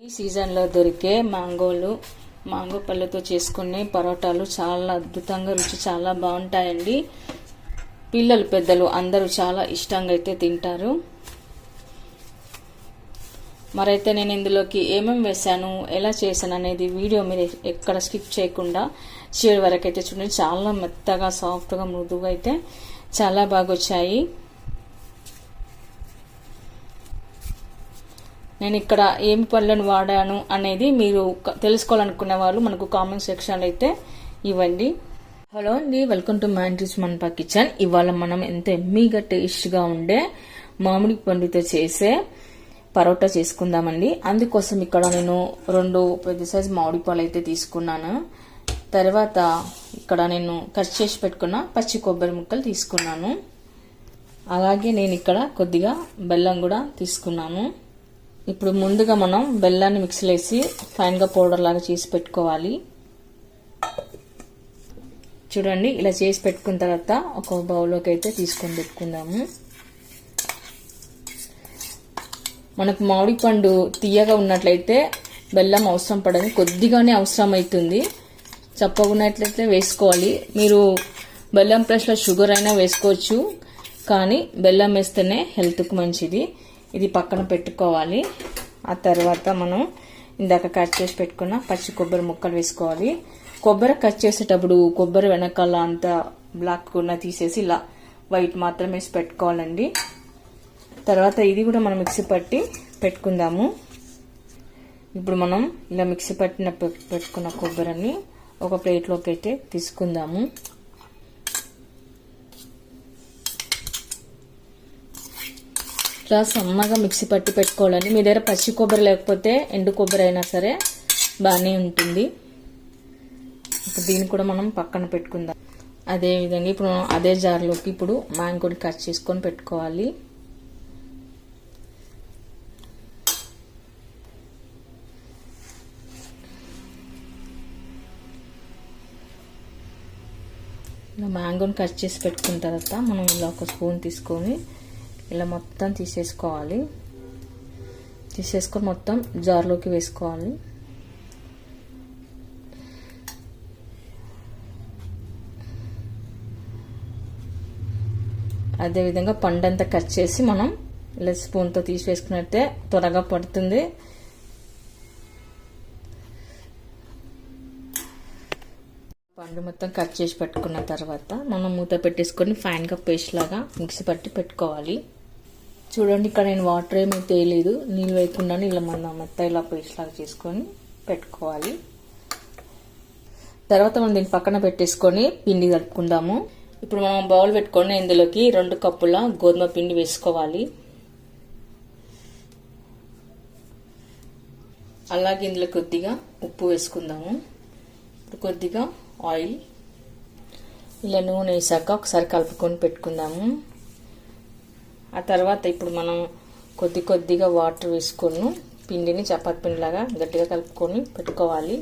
ఈ సీజన్లో దొరికే మాంగో పళ్ళతో చేసుకునే పరోటాలు చాలా అద్భుతంగా రుచి చాలా బాగుంటాయండి. పిల్లలు పెద్దలు అందరూ చాలా ఇష్టంగా అయితే తింటారు. మరైతే నేను ఇందులోకి ఏమేమి వేసాను, ఎలా చేశాను అనేది వీడియో మీరు ఎక్కడ స్కిప్ చేయకుండా చివరి వరకు అయితే చూడండి. చాలా మెత్తగా సాఫ్ట్గా మృదువుగా అయితే చాలా బాగా వచ్చాయి. నేను ఇక్కడ ఏమి పళ్ళను వాడాను అనేది మీరు తెలుసుకోవాలనుకునే వాళ్ళు మనకు కామెంట్ సెక్షన్లో అయితే ఇవ్వండి. హలో అండి, వెల్కమ్ టు మ్యాండ్రీస్ మన్పా కిచెన్. ఇవాళ మనం ఎంత ఎమ్మీగా టేస్ట్గా ఉండే మామిడి పండుతో చేసే పరోటా చేసుకుందామండి. అందుకోసం ఇక్కడ నేను 2 పెద్ద సైజు మామిడి పాలు అయితే తీసుకున్నాను. తర్వాత ఇక్కడ నేను కట్ చేసి పెట్టుకున్న పచ్చి కొబ్బరి ముక్కలు తీసుకున్నాను. అలాగే నేను ఇక్కడ కొద్దిగా బెల్లం కూడా తీసుకున్నాను. ఇప్పుడు ముందుగా మనం బెల్లాన్ని మిక్సీలో వేసి ఫైన్గా పౌడర్ లాగా చేసి పెట్టుకోవాలి. చూడండి, ఇలా చేసి పెట్టుకున్న తర్వాత ఒక బౌల్లోకి అయితే తీసుకొని పెట్టుకుందాము. మనకు మామిడి పండు తీయగా ఉన్నట్లయితే బెల్లం అవసరం పడదు, కొద్దిగానే అవసరం అవుతుంది. చప్పగా ఉన్నట్లయితే వేసుకోవాలి. మీరు బెల్లం ప్లస్లో షుగర్ అయినా వేసుకోవచ్చు, కానీ బెల్లం వేస్తేనే హెల్త్కు మంచిది. ఇది పక్కన పెట్టుకోవాలి. ఆ తర్వాత మనం ఇందాక కట్ చేసి పెట్టుకున్న పచ్చి కొబ్బరి ముక్కలు వేసుకోవాలి. కొబ్బరి కట్ చేసేటప్పుడు కొబ్బరి వెనకాల అంతా బ్లాక్ ఉన్న తీసేసి ఇలా వైట్ మాత్రం వేసి పెట్టుకోవాలండి. తర్వాత ఇది కూడా మనం మిక్సీ పట్టి పెట్టుకుందాము. ఇప్పుడు మనం ఇలా మిక్సీ పెట్టుకున్న కొబ్బరిని ఒక ప్లేట్లోకి అయితే తీసుకుందాము. ఇట్లా సన్నగా మిక్సీ పట్టి పెట్టుకోవాలండి. మీ దగ్గర పచ్చి కొబ్బరి లేకపోతే ఎండు కొబ్బరి అయినా సరే బాగానే ఉంటుంది. ఇప్పుడు దీన్ని కూడా మనం పక్కన పెట్టుకుందాం. అదేవిధంగా ఇప్పుడు అదే జార్లోకి ఇప్పుడు మ్యాంగోని కట్ చేసుకొని పెట్టుకోవాలి. ఇలా మ్యాంగోని కట్ చేసి పెట్టుకున్న తర్వాత మనం ఇలా ఒక స్పూన్ తీసుకొని ఇలా మొత్తం తీసేసుకొని మొత్తం జార్లోకి వేసుకోవాలి. అదేవిధంగా పండంతా కట్ చేసి మనం ఇలా స్పూన్తో తీసివేసుకున్నట్టే త్వరగా పడుతుంది. పండు మొత్తం కట్ చేసి పెట్టుకున్న తర్వాత మనం మూత పెట్టేసుకొని ఫైన్గా పేస్ట్ లాగా మిక్సీ పట్టి పెట్టుకోవాలి. చూడండి, ఇక్కడ నేను వాటర్ ఏమీ తేయలేదు, నీళ్ళు వేయకుండానే ఇలా మొత్తం ఇలా పేస్ట్ లాగా చేసుకొని పెట్టుకోవాలి. తర్వాత మనం దీన్ని పక్కన పెట్టేసుకొని పిండి కలుపుకుందాము. ఇప్పుడు మనం బౌల్ పెట్టుకొని ఇందులోకి 2 కప్పుల గోధుమ పిండి వేసుకోవాలి. అలాగే ఇందులో కొద్దిగా ఉప్పు వేసుకుందాము. ఇప్పుడు కొద్దిగా ఆయిల్, ఇలా నూనె వేసాక ఒకసారి కలుపుకొని పెట్టుకుందాము. ఆ తర్వాత ఇప్పుడు మనం కొద్దిగా వాటర్ వేసుకొని పిండిని చపాతీ పిండిలాగా గట్టిగా కలుపుకొని పెట్టుకోవాలి.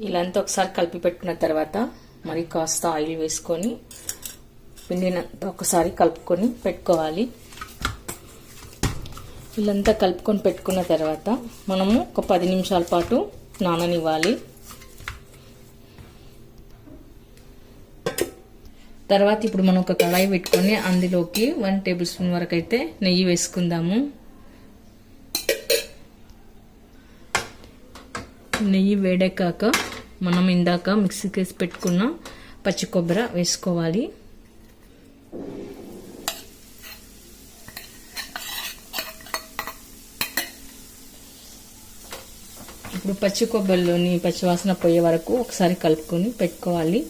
ఇలా అంతా ఒకసారి కలిపి పెట్టుకున్న తర్వాత మరి కాస్త ఆయిల్ వేసుకొని పిండిని ఒకసారి కలుపుకొని పెట్టుకోవాలి. ఇలాంతా కలుపుకొని పెట్టుకున్న తర్వాత మనము ఒక 10 నిమిషాల పాటు నాననివ్వాలి. తర్వాత ఇప్పుడు మనం ఒక కళాయి పెట్టుకొని అందులోకి 1 టేబుల్ స్పూన్ వరకు అయితే నెయ్యి వేసుకుందాము. నెయ్యి వేడెక్కాక మనం ఇందాక మిక్సీకి వేసి పెట్టుకున్న పచ్చి కొబ్బరి వేసుకోవాలి. ఇప్పుడు పచ్చి కొబ్బరిలోని పచ్చివాసన పోయే వరకు ఒకసారి కలుపుకొని పెట్టుకోవాలి.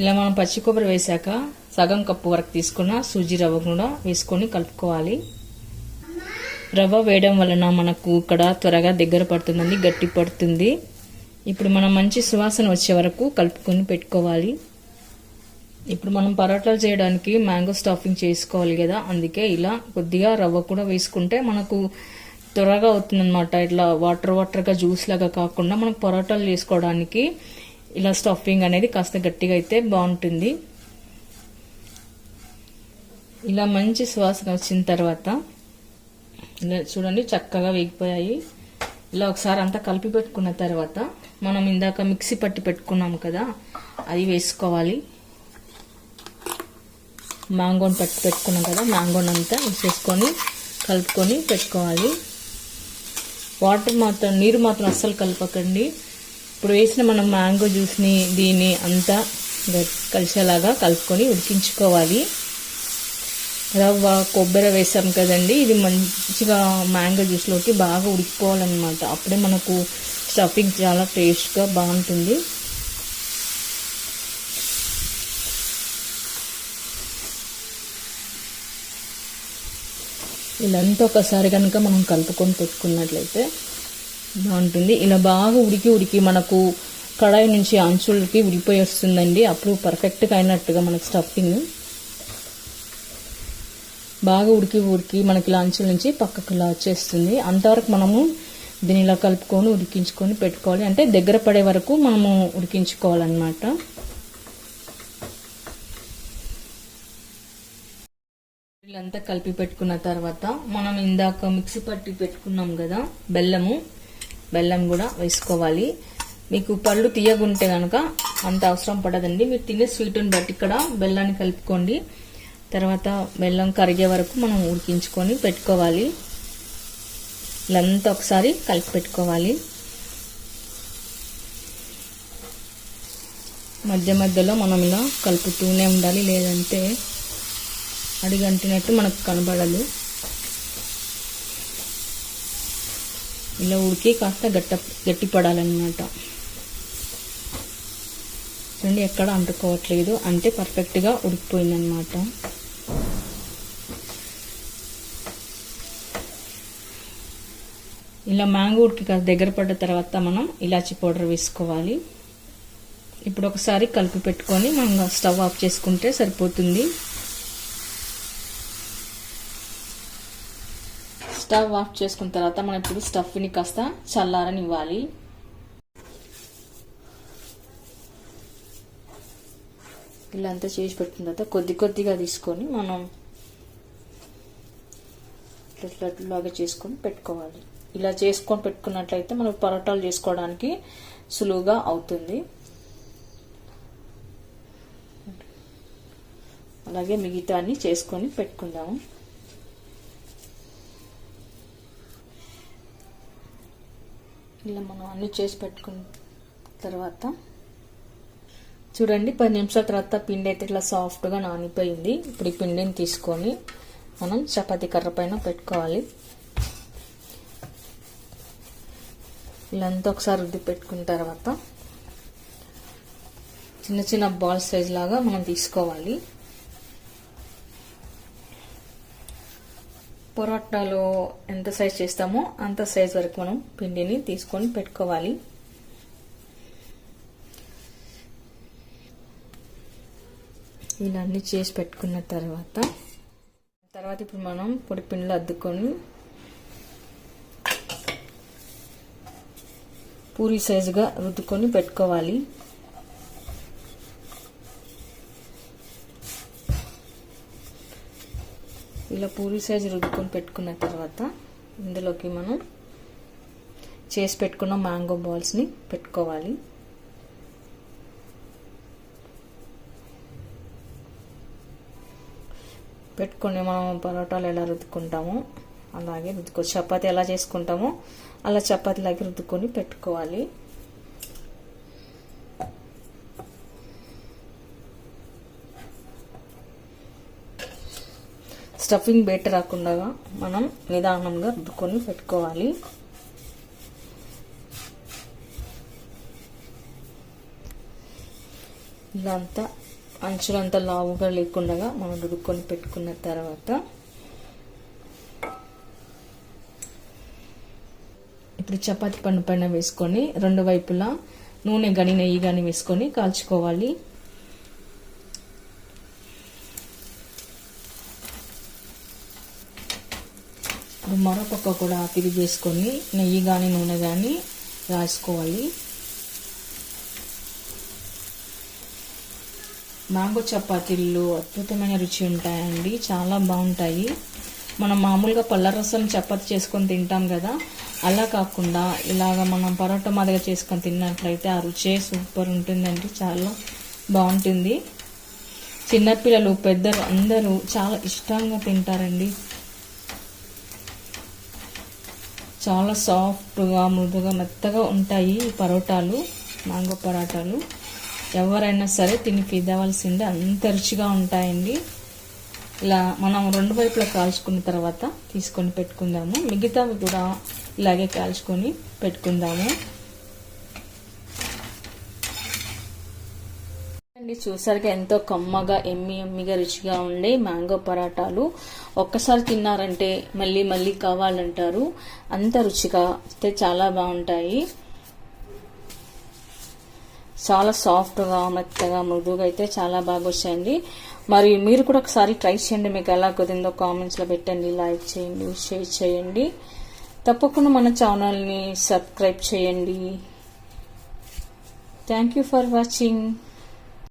ఇలా మనం పచ్చి కొబ్బరి వేసాక సగం కప్పు వరకు తీసుకున్న సూజీ రవ్వ కూడా వేసుకొని కలుపుకోవాలి. రవ్వ వేయడం వలన మనకు ఇక్కడ త్వరగా దగ్గర పడుతుందండి, గట్టి పడుతుంది. ఇప్పుడు మనం మంచి సువాసన వచ్చే వరకు కలుపుకొని పెట్టుకోవాలి. ఇప్పుడు మనం పరోటాలు చేయడానికి మ్యాంగో స్టఫింగ్ చేసుకోవాలి కదా, అందుకే ఇలా కొద్దిగా రవ్వ కూడా వేసుకుంటే మనకు త్వరగా అవుతుంది అనమాట. ఇట్లా వాటర్ వాటర్గా జ్యూస్ లాగా కాకుండా మనకు పరోటాలు చేసుకోవడానికి ఇలా స్టఫింగ్ అనేది కాస్త గట్టిగా అయితే బాగుంటుంది. ఇలా మంచి సువాసన వచ్చిన తర్వాత ఇలా చూడండి చక్కగా వేగిపోయాయి. ఇలా ఒకసారి అంతా కలిపి పెట్టుకున్న తర్వాత మనం ఇందాక మిక్సీ పట్టి పెట్టుకున్నాం కదా, అది వేసుకోవాలి. మ్యాంగోని పట్టి పెట్టుకున్నాం కదా, మ్యాంగోని అంతా వేసేసుకొని కలుపుకొని పెట్టుకోవాలి. వాటర్ మాత్రం, నీరు మాత్రం అస్సలు కలపకండి. ఇప్పుడు వేసిన మనం మ్యాంగో జ్యూస్ని దీన్ని అంతా కలిసేలాగా కలుపుకొని ఉడికించుకోవాలి. రవ్వ కొబ్బరి వేసాం కదండి, ఇది మంచిగా మ్యాంగో జ్యూస్లోకి బాగా ఉడికిపోవాలన్నమాట. అప్పుడే మనకు స్టఫింగ్ చాలా టేస్ట్గా బాగుంటుంది. ఇలాంతా ఒకసారి కనుక మనం కలుపుకొని పెట్టుకున్నట్లయితే బాగుంటుంది. ఇలా బాగా ఉడికి మనకు కడాయి నుంచి అంచులకి ఉడిపోయి వస్తుందండి. అప్పుడు పర్ఫెక్ట్గా అయినట్టుగా మనకు స్టఫింగ్ బాగా ఉడికి మనకి ఇలా అంచుల నుంచి పక్కకు ఇలా వచ్చేస్తుంది. అంతవరకు మనము దీన్ని ఇలా కలుపుకొని ఉడికించుకొని పెట్టుకోవాలి. అంటే దగ్గర పడే వరకు మనము ఉడికించుకోవాలన్నమాట. ఇలాంతా కలిపి పెట్టుకున్న తర్వాత మనం ఇందాక మిక్సీ పట్టి పెట్టుకున్నాం కదా బెల్లం కూడా వేసుకోవాలి. మీకు పళ్ళు తీయగుంటే కనుక అంత అవసరం పడదండి. మీరు తినే స్వీట్ని బట్టి ఇక్కడ బెల్లాన్ని కలుపుకోండి. తర్వాత బెల్లం కరిగే వరకు మనం ఉడికించుకొని పెట్టుకోవాలి. ఇలాంతా ఒకసారి కలిపి పెట్టుకోవాలి. మధ్య మధ్యలో మనం ఇలా కలుపుతూనే ఉండాలి, లేదంటే అడిగంటినట్టు మనకు కనబడదు. ఇలా ఉడికి కాస్త గట్టి పడాలన్నమాట. చూడండి ఎక్కడ అంటుకోవట్లేదు, అంటే పర్ఫెక్ట్గా ఉడికిపోయిందన్నమాట. ఇలా మ్యాంగో ఉడికి కాస్త దగ్గర పడ్డ తర్వాత మనం ఇలాచీ పౌడర్ వేసుకోవాలి. ఇప్పుడు ఒకసారి కలిపి పెట్టుకొని మనం స్టవ్ ఆఫ్ చేసుకుంటే సరిపోతుంది. స్టవ్ ఆఫ్ చేసుకున్న తర్వాత మనం ఇప్పుడు స్టఫ్ని కాస్త చల్లారనివ్వాలి. ఇలా అంతా చేసి పెట్టిన తర్వాత కొద్దిగా తీసుకొని మనం లాగా చేసుకొని పెట్టుకోవాలి. ఇలా చేసుకొని పెట్టుకున్నట్లయితే మనకు పరోటాలు చేసుకోవడానికి సులువుగా అవుతుంది. అలాగే మిగతా అన్ని చేసుకొని పెట్టుకుందాము. ఇలా మనం అన్ని చేసి పెట్టుకున్న తర్వాత చూడండి 10 నిమిషాల తర్వాత పిండి అయితే ఇట్లా సాఫ్ట్గా నానిపోయింది. ఇప్పుడు ఈ పిండిని తీసుకొని మనం చపాతీ కర్ర పైన పెట్టుకోవాలి. ఇలా అంతా ఒకసారి రుద్ది పెట్టుకున్న తర్వాత చిన్న చిన్న బాల్ సైజ్ లాగా మనం తీసుకోవాలి. పొరాటాలో ఎంత సైజ్ చేస్తామో అంత సైజ్ వరకు మనం పిండిని తీసుకొని పెట్టుకోవాలి. ఇలా అన్ని చేసి పెట్టుకున్న తర్వాత ఇప్పుడు మనం పొడి పిండిలో అద్దుకొని పూరి సైజుగా రుద్దుకొని పెట్టుకోవాలి. ఇలా పూరి సైజు రుద్దుకొని పెట్టుకున్న తర్వాత ఇందులోకి మనం చేసి పెట్టుకున్న మ్యాంగో బాల్స్ని పెట్టుకోవాలి. పెట్టుకొని మనం పరోటాలు ఎలా రుద్దుకుంటామో అలాగే రుద్దుకోవచ్చు. చపాతీ ఎలా చేసుకుంటామో అలా చపాతీలాగే రుద్దుకొని పెట్టుకోవాలి. స్టఫింగ్ బయట రాకుండా మనం నిదానంగా రుద్దుకొని పెట్టుకోవాలి. ఇలా అంతా అంచులంతా లావుగా లేకుండా మనం రుద్దుకొని పెట్టుకున్న తర్వాత ఇప్పుడు చపాతీ పండు పైన వేసుకొని రెండు వైపులా నూనె కానీ నెయ్యి కానీ వేసుకొని కాల్చుకోవాలి. ఇప్పుడు మరో పక్క కూడా తిరిగేసుకొని నెయ్యి కానీ నూనె కానీ రాసుకోవాలి. మ్యాంగో చపాతీలు అద్భుతమైన రుచి ఉంటాయండి, చాలా బాగుంటాయి. మనం మామూలుగా పళ్ళ రసం చపాతీ చేసుకొని తింటాం కదా, అలా కాకుండా ఇలాగ మనం పరోటా మాదిరిగా చేసుకొని తిన్నట్లయితే ఆ రుచే సూపర్ ఉంటుందండి, చాలా బాగుంటుంది. చిన్నపిల్లలు పెద్దలు అందరూ చాలా ఇష్టంగా తింటారండి. చాలా సాఫ్ట్గా మృదుగా మెత్తగా ఉంటాయి ఈ పరోటాలు, మ్యాంగో పరోటాలు. ఎవరైనా సరే తిని ఫిదవలసిందే, అంత రుచిగా ఉంటాయండి. ఇలా మనం రెండు వైపులా కాల్చుకున్న తర్వాత తీసుకొని పెట్టుకుందాము. మిగతావి కూడా ఇలాగే కాల్చుకొని పెట్టుకుందాము. చూసారుగా ఎంతో కమ్మగా ఎమ్మిగా రుచిగా ఉండే మ్యాంగో పరాటాలు. ఒక్కసారి తిన్నారంటే మళ్ళీ మళ్ళీ కావాలంటారు, అంత రుచిగా అయితే చాలా బాగుంటాయి. చాలా సాఫ్ట్గా మెత్తగా మృదువుగా అయితే చాలా బాగా వచ్చాయండి. మరి మీరు కూడా ఒకసారి ట్రై చేయండి, మీకు ఎలా కుదిరిందో కామెంట్స్లో పెట్టండి, లైక్ చేయండి, షేర్ చేయండి. తప్పకుండా మన ఛానల్ని సబ్స్క్రైబ్ చేయండి. Thank you for watching.